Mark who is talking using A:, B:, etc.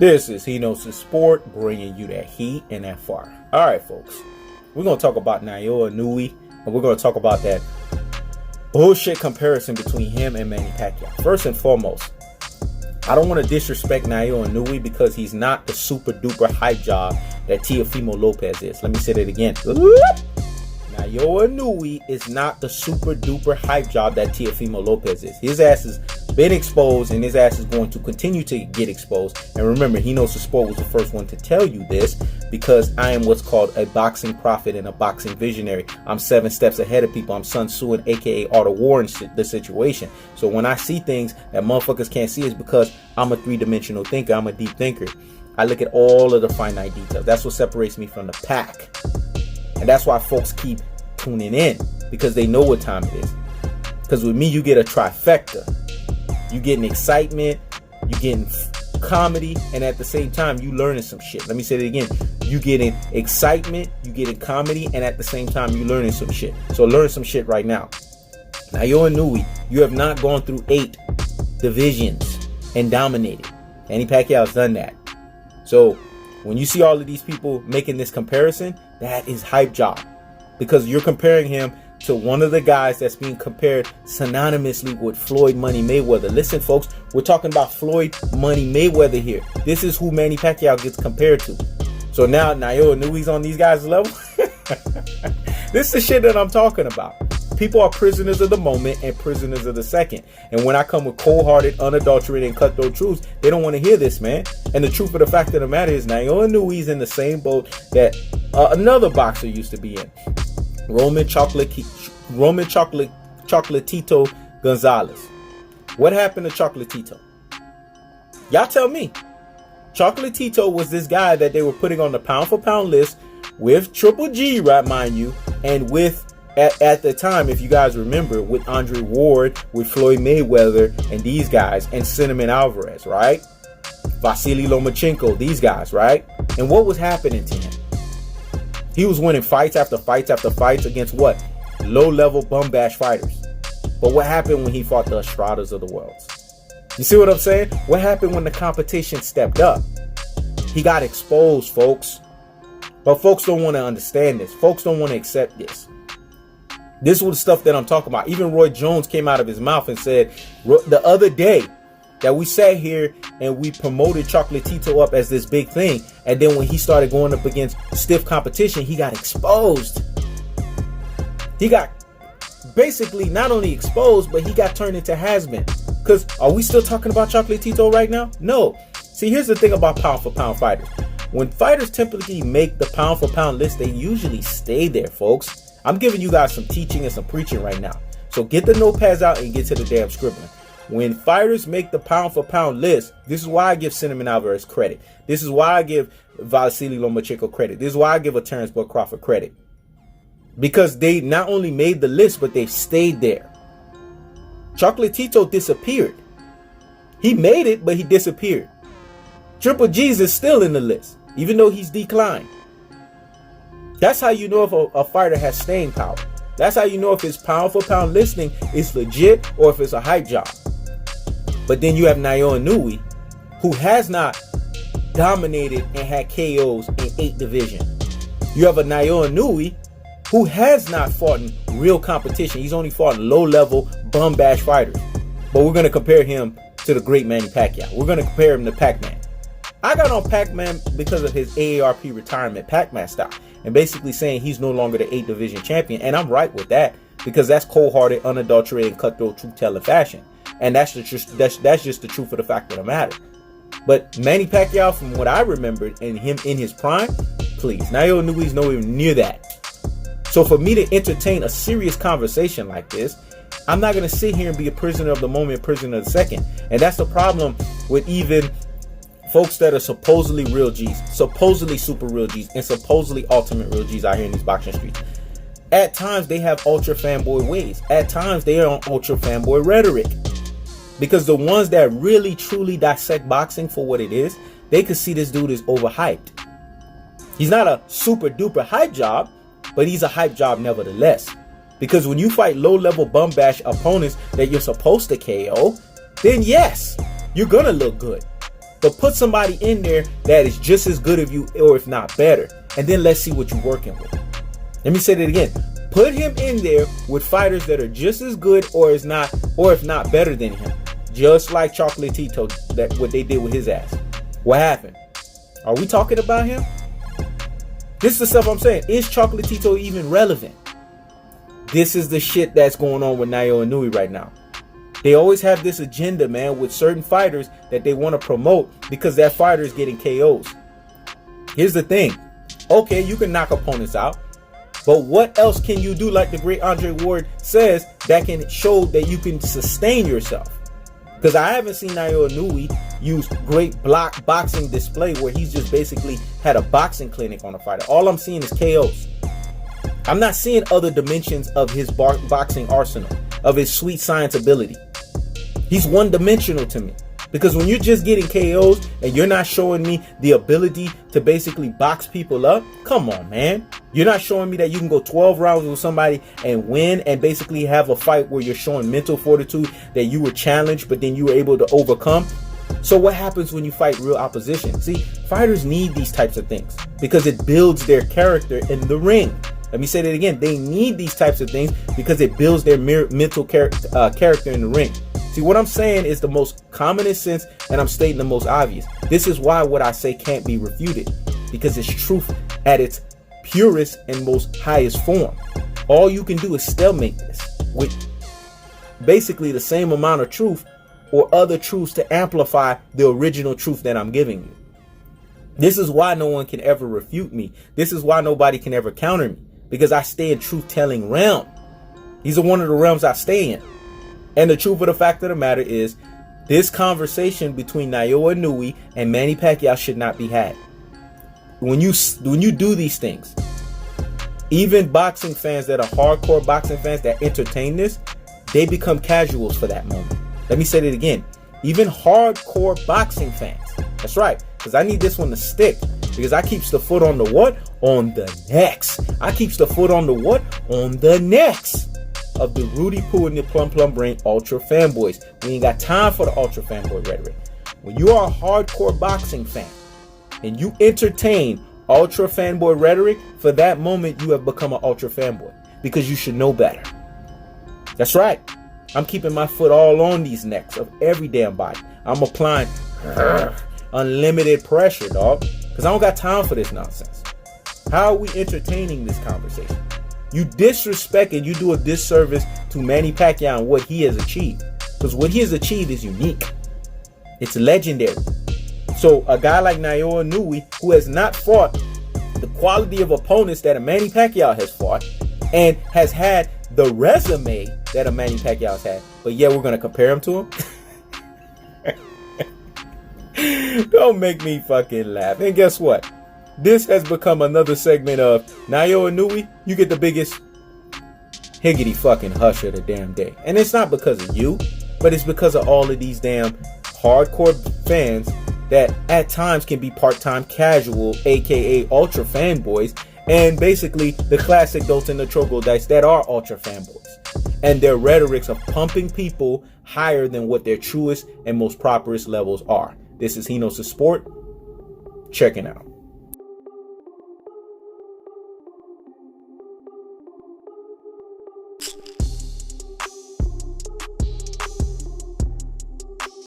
A: This is He Knows the Sport, bringing you that heat and that fire. All right, folks. We're going to talk about Nayoa Inoue, and we're going to talk about that bullshit comparison between him and Manny Pacquiao. First and foremost, I don't want to disrespect Nayoa Inoue because he's not the super duper hype job that Teofimo Lopez is. Let me say that again. Nayoa Inoue is not the super duper hype job that Teofimo Lopez is. His ass has been exposed, and his ass is going to continue to get exposed. And remember, He Knows the Sport was the first one to tell you this, because I am what's called a boxing prophet and a boxing visionary. I'm 7 steps ahead of people. I'm Sun Tzuing, aka Art of War, in the situation. So when I see things that motherfuckers can't see, is because I'm a 3-dimensional thinker. I'm a deep thinker. I look at all of the finite details. That's what separates me from the pack. And that's why folks keep tuning in, because they know what time it is. Because with me, you get a trifecta. You getting excitement, you getting comedy, and at the same time, you learning some shit. Let me say it again. You getting excitement, you getting comedy, and at the same time, you learning some shit. So learn some shit right now. Nayoa Inoue, you have not gone through 8 divisions and dominated. Manny Pacquiao's done that. So when you see all of these people making this comparison, that is hype job. Because you're comparing him to one of the guys that's being compared synonymously with Floyd Money Mayweather. Listen, folks, we're talking about Floyd Money Mayweather here. This is who Manny Pacquiao gets compared to. So now Nayoa Inoue's on these guys' level. This is the shit that I'm talking about. People are prisoners of the moment and prisoners of the second. And when I come with cold-hearted, unadulterated, and cutthroat truths, they don't want to hear this, man. And the truth of the fact of the matter is, Nayoa Inoue's in the same boat that another boxer used to be in. Roman Chocolatito Gonzalez. What happened to Chocolatito? Y'all tell me. Chocolatito was this guy that they were putting on the pound for pound list with Triple G, right, mind you, and with at the time, if you guys remember, with Andre Ward, with Floyd Mayweather, and these guys, and Cinnamon Alvarez, right? Vasily Lomachenko, these guys, right? And what was happening to him? He was winning fights after fights after fights against what? Low-level bum bash fighters. But what happened when he fought the Estradas of the world? You see what I'm saying? What happened when the competition stepped up? He got exposed, folks. But folks don't want to understand this. Folks don't want to accept this. This was the stuff that I'm talking about. Even Roy Jones came out of his mouth and said the other day that we sat here and we promoted Chocolatito up as this big thing. And then when he started going up against stiff competition, he got exposed. He got basically not only exposed, but he got turned into has-been. Because are we still talking about Chocolatito right now? No. See, here's the thing about pound for pound fighters. When fighters typically make the pound for pound list, they usually stay there, folks. I'm giving you guys some teaching and some preaching right now. So get the notepads out and get to the damn scribbling. When fighters make the pound for pound list, this is why I give Cinnamon Alvarez credit. This is why I give Vasily Lomachenko credit. This is why I give a Terrence Bud Crawford credit. Because they not only made the list, but they stayed there. Chocolatito disappeared. He made it, but he disappeared. Triple G's is still in the list, even though he's declined. That's how you know if a fighter has staying power. That's how you know if his pound for pound listing is legit or if it's a hype job. But then you have Nayoa Inoue, who has not dominated and had KOs in 8 divisions. You have a Nayoa Inoue who has not fought in real competition. He's only fought low-level bum bash fighters. But we're going to compare him to the great Manny Pacquiao. We're going to compare him to Pac-Man. I got on Pac-Man because of his AARP retirement Pac-Man style, and basically saying he's no longer the 8 division champion. And I'm right with that, because that's cold-hearted, unadulterated, cutthroat, truth-telling fashion. And that's just the truth of the fact of the matter. But Manny Pacquiao, from what I remembered, and him in his prime, please, Nayoa Inoue's nowhere near that. So for me to entertain a serious conversation like this, I'm not going to sit here and be a prisoner of the moment, prisoner of the second. And that's the problem with even folks that are supposedly real G's, supposedly super real G's, and supposedly ultimate real G's out here in these boxing streets. At times, they have ultra fanboy ways. At times, they are on ultra fanboy rhetoric. Because the ones that really, truly dissect boxing for what it is, they could see this dude is overhyped. He's not a super duper hype job, but he's a hype job nevertheless. Because when you fight low-level bum bash opponents that you're supposed to KO, then yes, you're going to look good. but put somebody in there that is just as good as you, or if not better. And then let's see what you're working with. Let me say that again. Put him in there with fighters that are just as good or if not better than him. Just like Chocolatito, that what they did with his ass. What happened? Are we talking about him? This is the stuff I'm saying. Is Chocolatito even relevant? This is the shit that's going on with Nayoa Inoue right now. They always have this agenda, man, with certain fighters that they want to promote because that fighter is getting KOs. Here's the thing. Okay, you can knock opponents out, but what else can you do, like the great Andre Ward says, that can show that you can sustain yourself? Because I haven't seen Nayoa Inoue use great boxing display where he's just basically had a boxing clinic on a fighter. All I'm seeing is KOs. I'm not seeing other dimensions of his boxing arsenal, of his sweet science ability. He's one-dimensional to me. Because when you're just getting KOs and you're not showing me the ability to basically box people up, come on, man. You're not showing me that you can go 12 rounds with somebody and win and basically have a fight where you're showing mental fortitude, that you were challenged, but then you were able to overcome. So what happens when you fight real opposition? See, fighters need these types of things because it builds their character in the ring. Let me say that again. They need these types of things because it builds their mental character in the ring. See, what I'm saying is the most commonest sense, and I'm stating the most obvious. This is why what I say can't be refuted, because it's truth at its purest and most highest form. All you can do is stalemate this with basically the same amount of truth or other truths to amplify the original truth that I'm giving you. This is why no one can ever refute me. This is why nobody can ever counter me, because I stay in truth-telling realm. These are one of the realms I stay in. And the truth of the fact of the matter is, this conversation between Nayoa Inoue and Manny Pacquiao should not be had. When you do these things, even boxing fans that are hardcore boxing fans that entertain this, they become casuals for that moment. Let me say that again. Even hardcore boxing fans. That's right. Because I need this one to stick. Because I keeps the foot on the what? On the necks. I keeps the foot on the what? On the necks of the Rudy Poo and the Plum Brain ultra fanboys. We ain't got time for the ultra fanboy rhetoric. When you are a hardcore boxing fan and you entertain ultra fanboy rhetoric, for that moment you have become an ultra fanboy, because you should know better. That's right. I'm keeping my foot all on these necks of every damn body. I'm applying unlimited pressure, dog, because I don't got time for this nonsense. How are we entertaining this conversation? You disrespect and you do a disservice to Manny Pacquiao and what he has achieved. Because what he has achieved is unique. It's legendary. So a guy like Nayoa Inoue, who has not fought the quality of opponents that a Manny Pacquiao has fought, and has had the resume that a Manny Pacquiao has had, but yeah, we're going to compare him to him? Don't make me fucking laugh. And guess what? This has become another segment of Nayoa Inoue. You get the biggest higgity fucking hush of the damn day. And it's not because of you, but it's because of all of these damn hardcore fans that at times can be part-time casual, aka ultra fanboys, and basically the classic dolts and the troglodytes that are ultra fanboys. And their rhetorics of pumping people higher than what their truest and most properest levels are. This is Hino's Sport. Checking out.